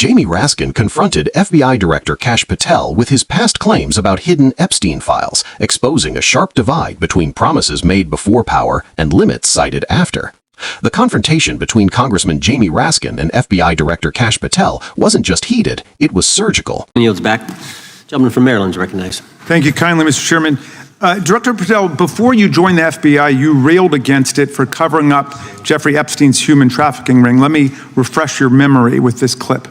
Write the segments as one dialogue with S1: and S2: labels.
S1: Jamie Raskin confronted FBI Director Kash Patel with his past claims about hidden Epstein files, exposing a sharp divide between promises made before power and limits cited after. The confrontation between Congressman Jamie Raskin and FBI Director Kash Patel wasn't just heated, it was surgical.
S2: Yields back. Gentleman from Maryland is recognized.
S3: Thank you kindly, Mr. Chairman. Director Patel, before you joined the FBI, you railed against it for covering up Jeffrey Epstein's human trafficking ring. Let me refresh your memory with this clip.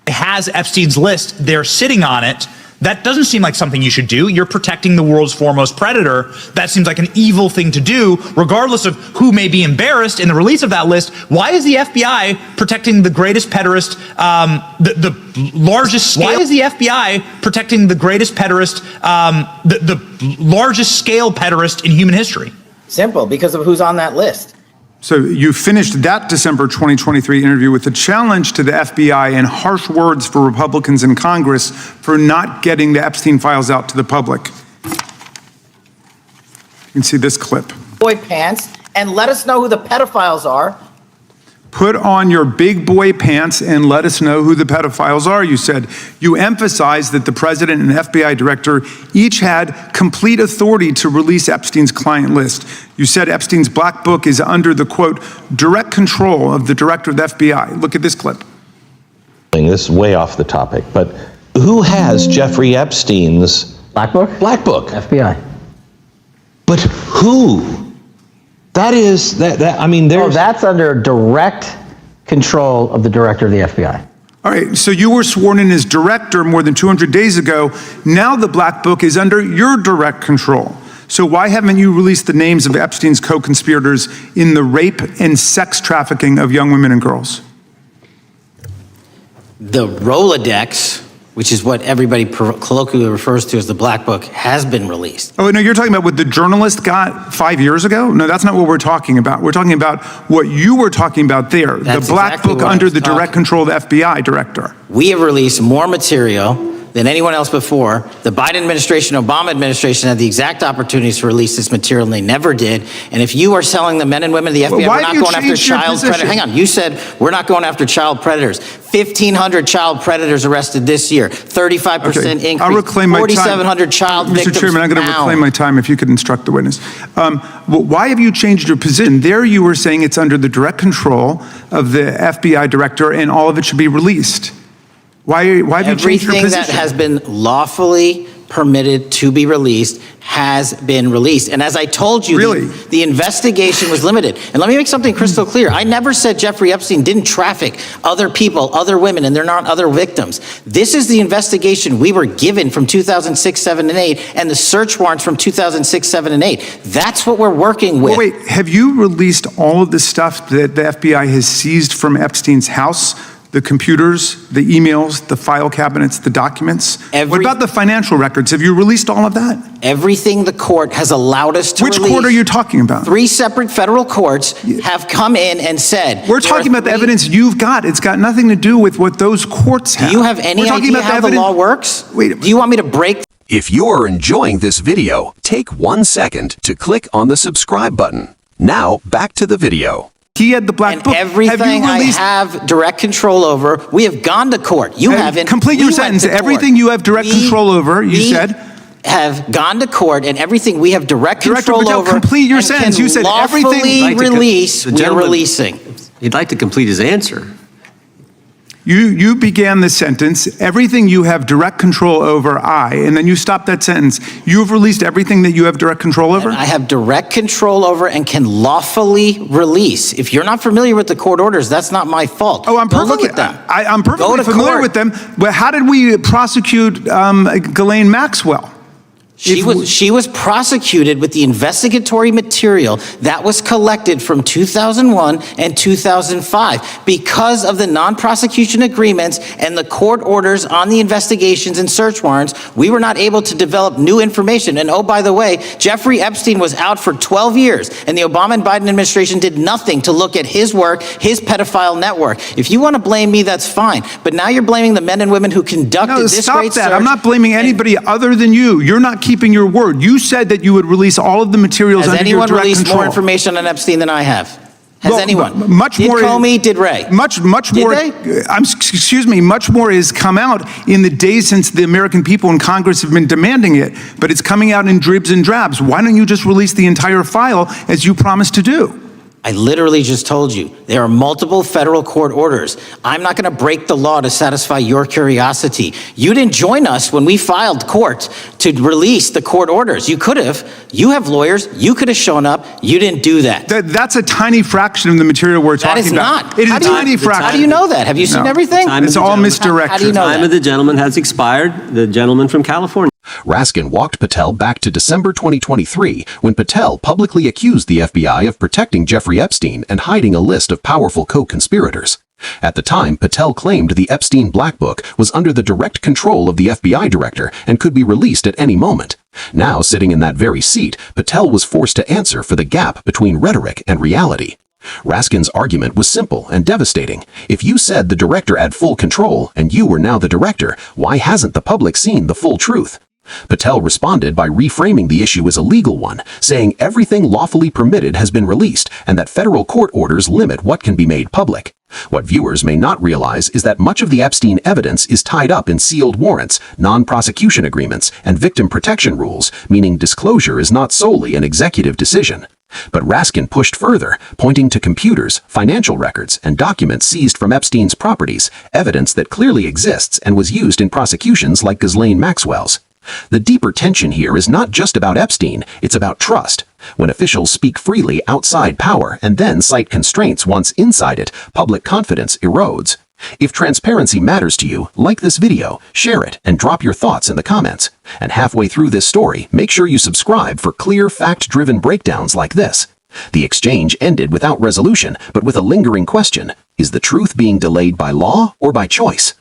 S4: It has Epstein's list. They're sitting on it. That doesn't seem like something you should do. You're protecting the world's foremost predator. That seems like an evil thing to do, regardless of who may be embarrassed in the release of that list. Why is the FBI protecting the greatest pederast, the largest scale? Why is the FBI protecting the greatest pederast, the largest scale pederast in human history?
S5: Simple, because of who's on that list.
S3: So you finished that December 2023 interview with a challenge to the FBI and harsh words for Republicans in Congress for not getting the Epstein files out to the public. You can see this clip.
S5: Boy pants, and let us know who the pedophiles are.
S3: Put on your big boy pants and let us know who the pedophiles are, you said. You emphasized that the president and FBI director each had complete authority to release Epstein's client list. You said Epstein's black book is under the, quote, direct control of the director of the FBI. Look at this clip.
S6: This is way off the topic, but who has Jeffrey Epstein's
S7: black book?
S6: Black book.
S7: FBI.
S6: But who? That is, I mean, there's...
S7: Oh, that's under direct control of the director of the FBI.
S3: All right, so you were sworn in as director more than 200 days ago. Now the black book is under your direct control. So why haven't you released the names of Epstein's co-conspirators in the rape and sex trafficking of young women and girls?
S5: The Rolodex, which is what everybody colloquially refers to as the black book, has been released.
S3: Oh, no, you're talking about what the journalist got 5 years ago? No, that's not what we're talking about. We're talking about what you were talking about there,
S5: That's
S3: the black
S5: exactly
S3: book
S5: what I
S3: under
S5: was
S3: the direct
S5: talking.
S3: control of the FBI director.
S5: We have released more material than anyone else before. The Biden administration, Obama administration had the exact opportunities to release this material, and they never did. And if you are selling the men and women of the FBI,
S3: why
S5: we're
S3: have
S5: not
S3: you
S5: going after
S3: changed your
S5: child predators.
S3: position?
S5: Hang on, you said we're not going after child predators. 1,500 child predators arrested this year, 35%
S3: Okay,
S5: increase,
S3: I'll reclaim my time.
S5: 4,700 child victims
S3: Mr. Chairman, I'm going to
S5: found.
S3: reclaim my time if you could instruct the witness. Why have you changed your position? There you were saying it's under the direct control of the FBI director and all of it should be released. Why have you changed your
S5: Everything
S3: position?
S5: that has been lawfully permitted to be released has been released. And as I told you,
S3: Really?
S5: the investigation was limited. And let me make something crystal clear. I never said Jeffrey Epstein didn't traffic other people, other women, and they're not other victims. This is the investigation we were given from 2006, 7, and 8, and the search warrants from 2006, 7, and 8. That's what we're working with.
S3: Well, wait, have you released all of the stuff that the FBI has seized from Epstein's house? The computers, the emails, the file cabinets, the documents? What about the financial records? Have you released all of that?
S5: Everything the court has allowed us to
S3: Which
S5: release.
S3: court are you talking about?
S5: 3 separate federal courts have come in and said...
S3: We're talking about the evidence you've got. It's got nothing to do with what those courts have.
S5: Do you have any idea how the law works?
S3: Wait.
S5: Do you want me to break...
S1: If you're enjoying this video, take 1 second to click on the subscribe button. Now, back to the video.
S3: He had the black book.
S5: Everything I have direct control over, we have gone to court. You haven't.
S3: Complete your sentence. Everything you have direct control over, you said.
S5: Have gone to court, and everything we have direct control
S3: Patel,
S5: over.
S3: complete your sentence. You said everything.
S5: Release. We're releasing.
S2: He'd like to complete his answer.
S3: You began the sentence, everything you have direct control over, and then you stopped that sentence. You have released everything that you have direct control over?
S5: And I have direct control over and can lawfully release. If you're not familiar with the court orders, that's not my fault.
S3: Oh, I'm perfectly,
S5: look at them.
S3: I'm perfectly familiar with them, but how did we prosecute Ghislaine Maxwell?
S5: She was prosecuted with the investigatory material that was collected from 2001 and 2005 because of the non-prosecution agreements and the court orders on the investigations and search warrants. We were not able to develop new information. And oh, by the way, Jeffrey Epstein was out for 12 years, and the Obama and Biden administration did nothing to look at his work, his pedophile network. If you want to blame me, that's fine. But now you're blaming the men and women who conducted this great search.
S3: I'm not blaming anybody other than you. You're not keeping your word. You said that you would release all of the materials under your direct control.
S5: Has anyone released more information on Epstein than I have?
S3: Well,
S5: anyone?
S3: Much
S5: did
S3: more.
S5: Comey, did Wray?
S3: Much
S5: Did
S3: more.
S5: they?
S3: Excuse me. Much more has come out in the days since the American people in Congress have been demanding it. But it's coming out in dribs and drabs. Why don't you just release the entire file as you promised to do?
S5: I literally just told you, there are multiple federal court orders. I'm not going to break the law to satisfy your curiosity. You didn't join us when we filed court to release the court orders. You could have. You have lawyers. You could have shown up. You didn't do that.
S3: That's a tiny fraction of the material we're
S5: That
S3: talking
S5: is
S3: about.
S5: not.
S3: It is
S5: How
S3: a
S5: do you-
S3: tiny fraction.
S5: How do you know that? Have you seen
S3: No.
S5: everything?
S2: Time
S3: It's
S2: of the
S3: all
S2: gentleman.
S3: misdirection.
S5: How do you know
S2: Time
S5: that?
S2: of the gentleman has expired. The gentleman from California.
S1: Raskin walked Patel back to December 2023 when Patel publicly accused the FBI of protecting Jeffrey Epstein and hiding a list of powerful co-conspirators. At the time, Patel claimed the Epstein Black Book was under the direct control of the FBI director and could be released at any moment. Now, sitting in that very seat, Patel was forced to answer for the gap between rhetoric and reality. Raskin's argument was simple and devastating. If you said the director had full control and you were now the director, why hasn't the public seen the full truth? Patel responded by reframing the issue as a legal one, saying everything lawfully permitted has been released and that federal court orders limit what can be made public. What viewers may not realize is that much of the Epstein evidence is tied up in sealed warrants, non-prosecution agreements, and victim protection rules, meaning disclosure is not solely an executive decision. But Raskin pushed further, pointing to computers, financial records, and documents seized from Epstein's properties, evidence that clearly exists and was used in prosecutions like Ghislaine Maxwell's. The deeper tension here is not just about Epstein, it's about trust. When officials speak freely outside power and then cite constraints once inside it, public confidence erodes. If transparency matters to you, like this video, share it, and drop your thoughts in the comments. And halfway through this story, make sure you subscribe for clear, fact-driven breakdowns like this. The exchange ended without resolution, but with a lingering question: is the truth being delayed by law or by choice?